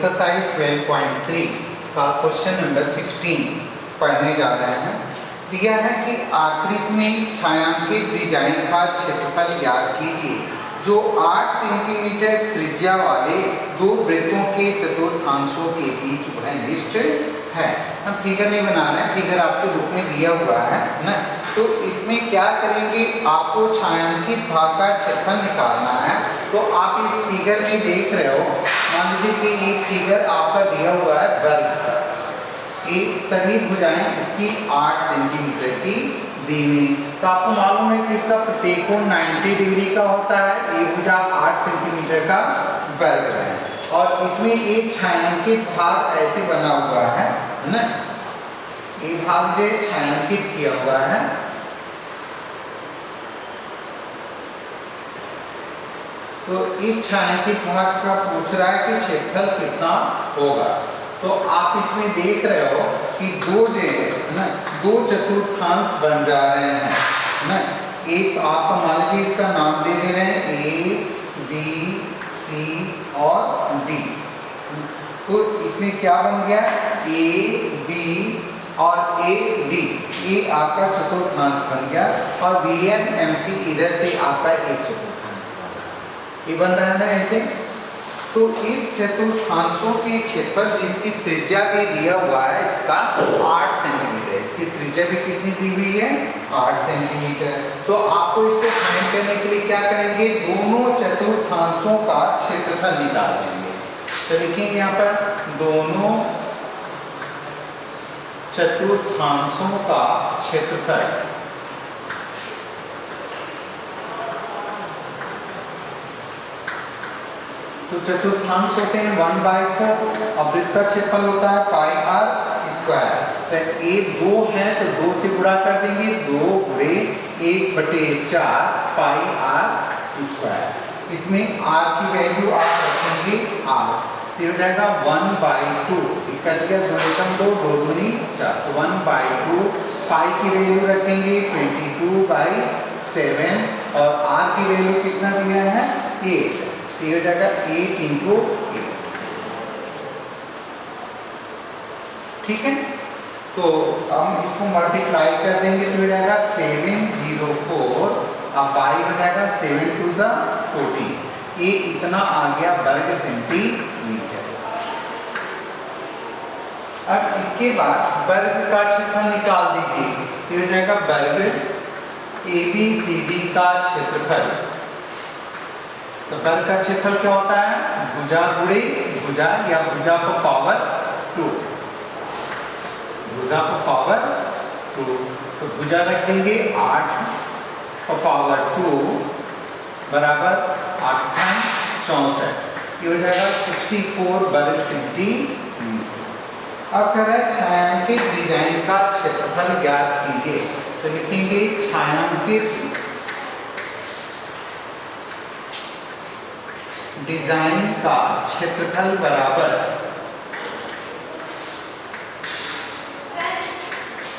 Exercise 12.3 का question number 16 पढ़ने जा रहे हैं। दिया है कि आकृति में छायांकित डिजाइन का क्षेत्रफल ज्ञात कीजिए जो 8 सेंटीमीटर त्रिज्या वाले दो वृत्तों के चतुर्थांशों के बीच उभयनिष्ठ है। हम फिगर नहीं बना रहे हैं, फिगर आपके बुक में दिया हुआ है ना। तो इसमें क्या करेंगे, आपको छायांकित भाग का क्षेत्रफल निकालना है। तो आप इस फिगर में देख रहे हो, मान लीजिए कि एक फिगर आपका दिया हुआ है वर्ग का, एक सभी भुजाएं इसकी 8 सेंटीमीटर की दी हुई। तो आपको मालूम है कि इसका प्रत्येक कोण 90 डिग्री का होता है। ये भुजा 8 सेंटीमीटर का वर्ग है और इसमें एक छायांकित भाग ऐसे बना हुआ है ना। ये भाग जो छायांकित किया हुआ है, तो इस छायांकित भाग का पूछ रहा है कि क्षेत्रफल कितना होगा। तो आप इसमें देख रहे हो कि दो चतुर्थांश बन जा रहे हैं ना। एक आप मान लीजिए इसका नाम दे दे रहे हैं ए, बी, सी और डी। तो इसमें क्या बन गया, ए, बी और ए, डी, ये आपका चतुर्थांश बन गया और बी एन एम सी इधर से आपका एक चतुर्थांश बन रहा है। ये बन रहा है ना ऐसे। तो इस चतुर्थांशों के क्षेत्रफल जिसकी त्रिज्या भी दिया हुआ है इसका 8 सेंटीमीटर, इसकी त्रिज्या भी कितनी दी हुई है, 8 सेंटीमीटर। तो आपको इसको फाइंड करने के लिए क्या करेंगे, दोनों चतुर्थांशों का क्षेत्रफल निकाल देंगे। तो लिखेंगे यहाँ पर दोनों चतुर्थांशों का क्षेत्रफल। तो चतुर्थांश होते हैं 1/4 और वृत्त का क्षेत्रफल होता है पाई आर स्क्वायर। तो ए 2 है तो 2 से गुणा कर देंगे, 2 गुणे 1/4 पाई आर स्क्वायर। इसमें आर की वैल्यू आप रखेंगे आर, तो हो जाएगा 1/2। कट गया 2 एकम 2, 2 दूनी 4, तो 1/2। पाई की वैल्यू रखेंगे 22/7 और आर की वैल्यू कितना दिया है 8, तो ये हो जाएगा 8 × 8। ठीक है, तो हम इसको मल्टीप्लाई कर देंगे तो हो जाएगा 704 और बाई हो जाएगा 7 × 2 = 14। ये इतना आ गया वर्ग सेंटीमीटर। अब इसके बाद वर्ग का क्षेत्रफल निकाल दीजिए, तो हो जाएगा वर्ग ABCD का क्षेत्रफल। तो वर्ग का क्षेत्रफल क्या होता है, भुजा गुणे भुजा या भुजा पर पावर 2, भुजा पर पावर 2। तो भुजा रख देंगे 8 पर पावर 2 बराबर 8 × 64, ये हो जाएगा 64 वर्ग सेंटीमीटर। अब कह रहा है छायांकित डिजाइन का क्षेत्रफल ज्ञात कीजिए। तो लिखेंगे छायांकित डिजाइन का क्षेत्रफल बराबर,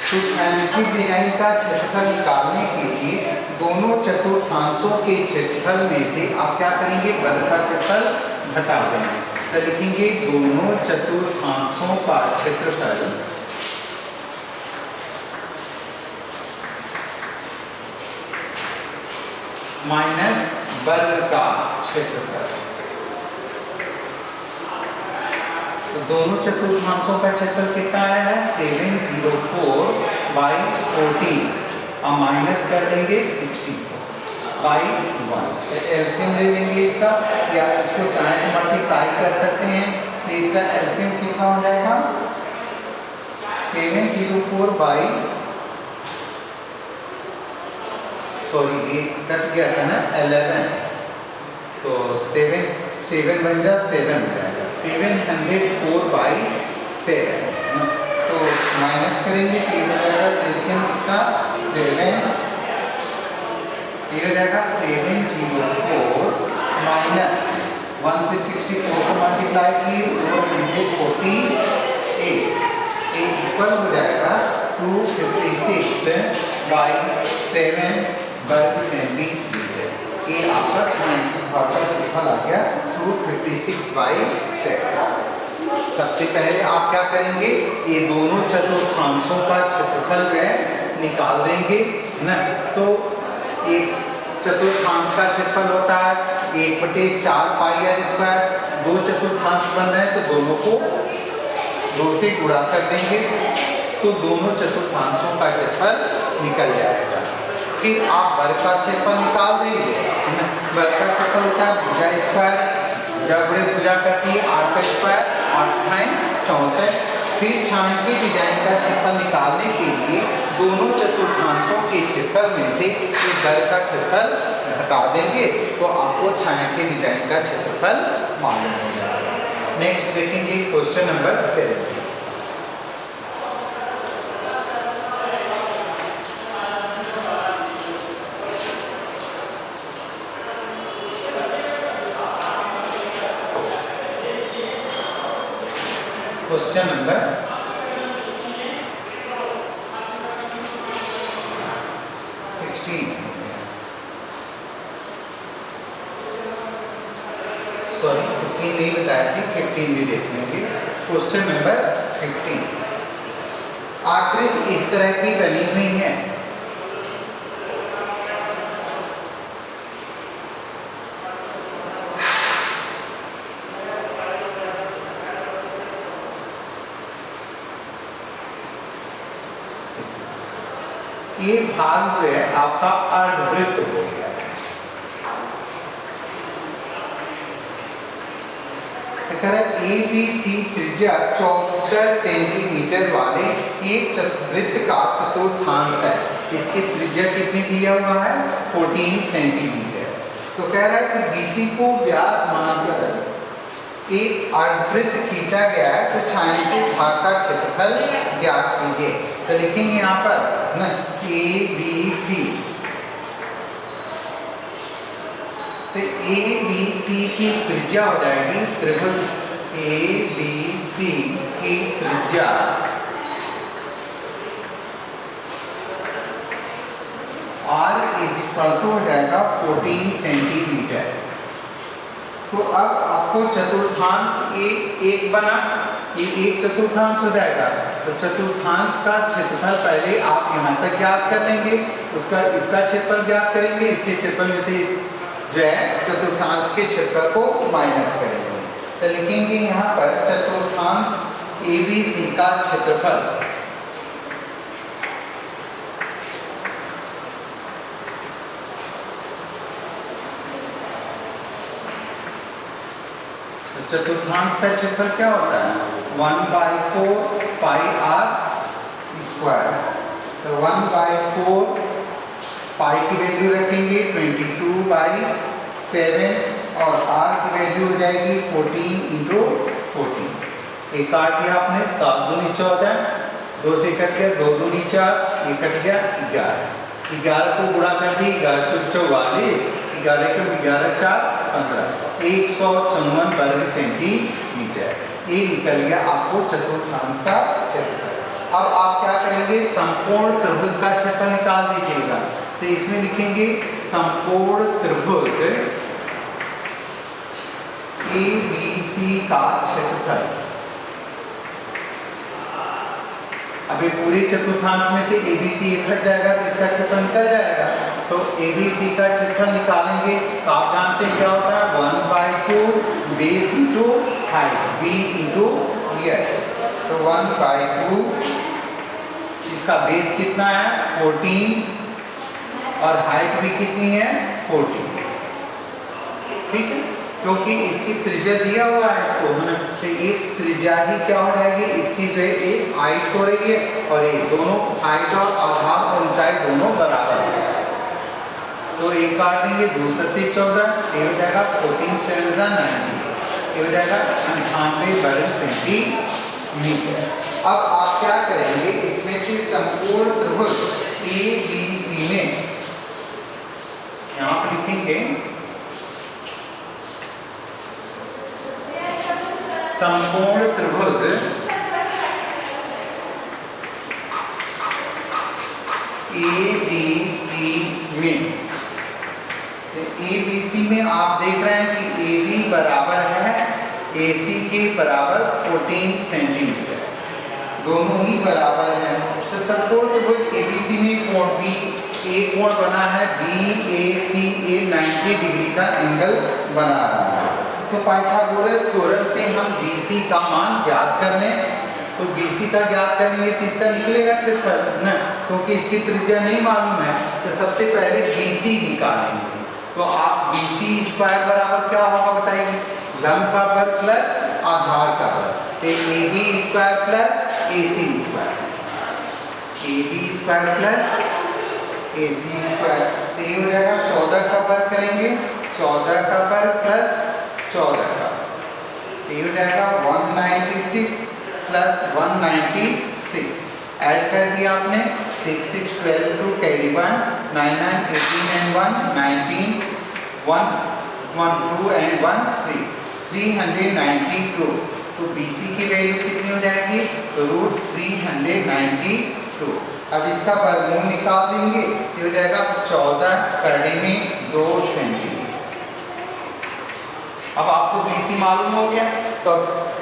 तो छायांकित डिजाइन का क्षेत्रफल निकालने के लिए दोनों चतुर्थांशों के क्षेत्रफल में से आप क्या करेंगे, वर्ग का क्षेत्रफल घटा देंगे। तो लिखेंगे दोनों चतुर्थांशों का क्षेत्रफल माइनस वर्ग का क्षेत्रफल। तो दोनों चतुर्थांशों का क्षेत्रफल कितना आया है 704/14 और माइनस कर देंगे 64/1। एलसीएम ले लेंगे इसका, या इसको चाहे तो मल्टीप्लाई कर सकते हैं। तो इसका एलसीएम कितना हो जाएगा 704 सॉरी ये कट गया था ना 11, तो 7 बन जा 7 हो जाएगा 704/7। तो माइनस करेंगे तो हो जाएगा एलसीएम इसका 7, ये हो जाएगा 704 माइनस 1 से 64 को मल्टीप्लाई किए 48, ये इक्वल हो जाएगा 256/7 वर्ग सेंटीमीटर। ये आपका छायांकित भाग का क्षेत्रफल आ गया 256/7। सबसे पहले आप क्या करेंगे, ये दोनों चतुर्थांशों का क्षेत्रफल वह निकाल देंगे ना। तो एक चतुर्थांश का क्षेत्रफल होता है 1/4 पाई आर स्क्वायर। दो चतुर्थांश बन रहे हैं तो दोनों को 2 से गुणा कर देंगे तो दोनों चतुर्थांशों का क्षेत्रफल निकल जाएगा। फिर आप वर्ग का क्षेत्रफल निकाल देंगे। वर्ग का क्षेत्रफल होता है भुजा स्क्वायर, जब भुजा करती है 8 का स्क्वायर, 8 × 64। फिर छायांकित डिजाइन का क्षेत्रफल निकालने के लिए दोनों चतुर्थांशों के क्षेत्रफल में से एक वर्ग का क्षेत्रफल हटा देंगे तो आपको छायांकित डिजाइन का क्षेत्रफल मालूम हो जाएगा। नेक्स्ट देखेंगे question number 7। Question number 16, sorry 15 नहीं बताया थी, 15 भी देख लेंगे। क्वेश्चन नंबर 15, आकृति इस तरह की बनी हुई है। ये भाग जो है आपका अर्धवृत्त हो गया है। ABC त्रिज्या 14 सेंटीमीटर वाले एक वृत्त का चतुर्थांश है। इसकी त्रिज्या कितनी दिया हुआ है, 14 सेंटीमीटर। तो कह रहा है कि BC को व्यास मानकर एक अर्धवृत्त खींचा गया है तो छायांकित भाग का क्षेत्रफल ज्ञात कीजिए। तो लिखेंगे यहाँ पर ना ABC। तो ABC की त्रिज्या हो जाएगी, त्रिभुज ABC की त्रिज्या R = हो जाएगा 14 सेंटीमीटर। तो अब आपको चतुर्थांश एक बना, ये एक चतुर्थांश हो जाएगा। तो चतुर्थांश का क्षेत्रफल पहले आप यहाँ तक ज्ञात कर लेंगे, उसका इसका क्षेत्रफल ज्ञात करेंगे, इसके क्षेत्रफल में से इस जो है चतुर्थांश के क्षेत्रफल को माइनस करेंगे। तो लिखेंगे यहाँ पर चतुर्थांश ABC का क्षेत्रफल चतुर्थांश का क्षेत्रफल क्या होता है, 1/4 पाई आर स्क्वायर। तो 1/4 पाई की वैल्यू रखेंगे 22/7 और आर की वैल्यू हो जाएगी 14 × 14। एक काट दिया आपने, 7 दूनी 14, 2 से कट गया, 2 दूनी 4, ये कट गया 11। 11 को गुणा कर दी, 11 × 44, 11 को 11 × 4 15, 154 वर्ग सेंटीमीटर। ये निकल गया आपको चतुर्थांश का क्षेत्रफल। अब आप क्या करेंगे, संपूर्ण त्रिभुज का क्षेत्रफल निकाल दीजिएगा। तो इसमें लिखेंगे संपूर्ण त्रिभुज ABC का क्षेत्रफल। अब ये पूरे चतुर्थांश में से ABC एक हट जाएगा तो इसका क्षेत्रफल निकल जाएगा। तो ABC का क्षेत्रफल निकालेंगे तो आप जानते हैं क्या होता है, 1/2 base into height, B into H. तो 1/2, इसका बेस कितना है 14 और हाइट भी कितनी है 14। ठीक है, क्योंकि इसकी त्रिज्या दिया हुआ है इसको, तो एक त्रिज्या ही क्या हो जाएगी, इसकी जो है एक हाइट हो रही है और ये दोनों हाइट और आधार ऊंचाई दोनों बराबर है। तो एक काट देंगे, 2 × 14, ये हो जाएगा 14 × 7 = 90, ये हो जाएगा 98 वर्ग सेंटीमीटर। अब आप क्या करेंगे, इसमें से संपूर्ण त्रिभुज ABC में यहाँ पर लिखेंगे संपूर्ण त्रिभुज ABC में, ABC में आप देख रहे हैं कि AB बराबर है AC के बराबर 14 सेंटीमीटर, दोनों ही बराबर हैं। तो सबकोण त्रिभुज ABC में कोण B, एक कोण बना है BACA 90 डिग्री का एंगल बना रहा है। तो पाइथागोरस थ्योरम से हम BC का मान ज्ञात कर लें। तो BC का ज्ञात करेंगे तो इसका निकलेगा क्षेत्रफल ना, क्योंकि इसकी त्रिज्या नहीं मालूम है। तो सबसे पहले BC निकालेंगे। तो आप BC स्क्वायर बराबर क्या होगा बताइए, लंब का वर्ग प्लस आधार का वर्ग। तो AB square plus AC square, AB square plus AC square, तो ये हो जाएगा 14 का वर्ग करेंगे, 14 का वर्ग प्लस 14 का, ये हो जाएगा 196 प्लस 196। ऐड कर दिया आपने, 6 6 12 2 कैरी 1 9 9 18 and 1 19 1 1 2 and 1 3 392। तो BC की वैल्यू कितनी हो जाएगी, रूट 392। अब इसका वर्गमूल निकाल देंगे, ये हो जाएगा 14 करड़ी में 2 सेंटीमीटर। अब आपको BC मालूम हो गया, तो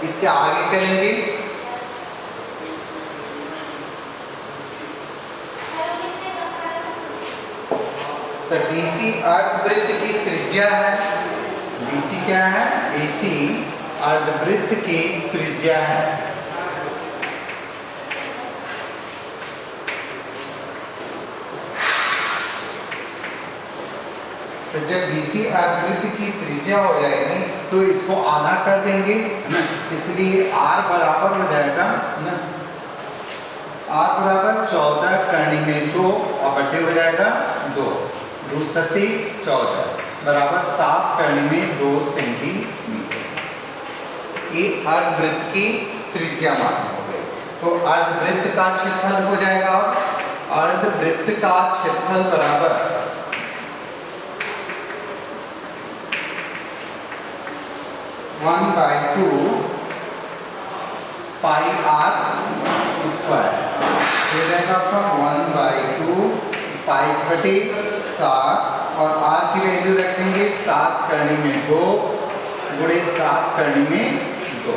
इसके आगे करेंगे। तो BC अर्धवृत्त की त्रिज्या है। BC क्या है, BC अर्धवृत्त की त्रिज्या है। तो जब BC अर्धवृत्त की त्रिज्या हो जाएगी तो इसको आधा कर देंगे ना, इसलिए R बराबर हो जाएगा ना, R बराबर 14 करनी में 2 और बटे हो जाएगा 2, 2 सत्ती 14 बराबर 7 करनी में 2 सेंटीमीटर। ये अर्धवृत्त की त्रिज्या मालूम हो गई। तो अर्धवृत्त का क्षेत्रफल हो जाएगा, अर्धवृत्त का क्षेत्रफल बराबर 1/2 पाई R स्क्वायर, हो जाएगा आपका 1/2 पाई बटे 7, और R की वैल्यू रख देंगे 7 करनी में 2 गुणे 7 करनी में 2,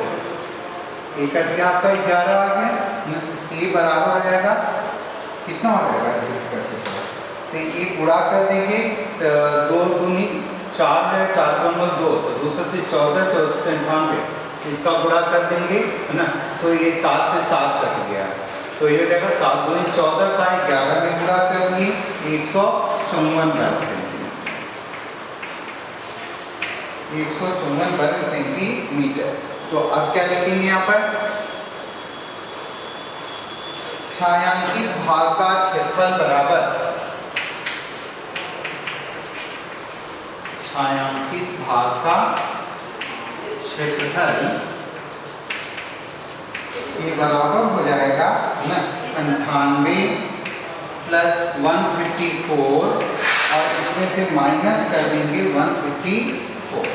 एक कट के आपका 11 आ गया। ये बराबर हो जाएगा, कितना हो जाएगा, तो ये गुणा कर देंगे, 2 दूनी 4 है, 4 दूनी 2, तो 2 सत्ती 14 14 98, इसका गुणा कर देंगे है ना, तो ये 7 से 7 कट गया, तो ये हो जाएगा 7 दूनी 14 का 11 में गुणा कर दिए 154 वर्ग सेंटीमीटर, 154 वर्ग सेंटीमीटर। तो अब क्या लिखेंगे यहाँ पर, छायांकित भाग का क्षेत्रफल बराबर, छायांकित भाग का क्षेत्रफल ये बराबर हो जाएगा ना 98 प्लस 154, और इसमें से माइनस कर देंगे 154,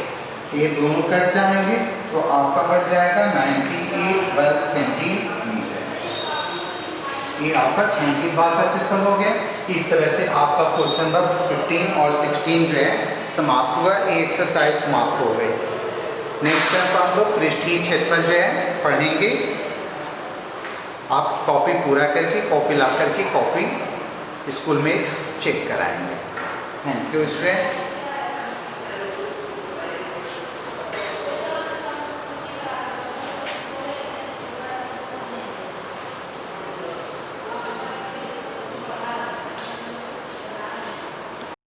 ये दोनों कट जाएंगे तो आपका बच जाएगा 98 वर्ग सेंटीमीटर। ये आपका छायांकित भाग का क्षेत्रफल हो गया। इस तरह से आपका क्वेश्चन नंबर 15 और 16 जो है समाप्त हुआ, ये एक्सरसाइज समाप्त हो गई। नेक्स्ट टाइम पर हम लोग पृष्ठीय क्षेत्रफल जो है पढ़ेंगे। आप कॉपी पूरा करके, कॉपी ला करके कॉपी स्कूल में चेक कराएंगे। Thank you students.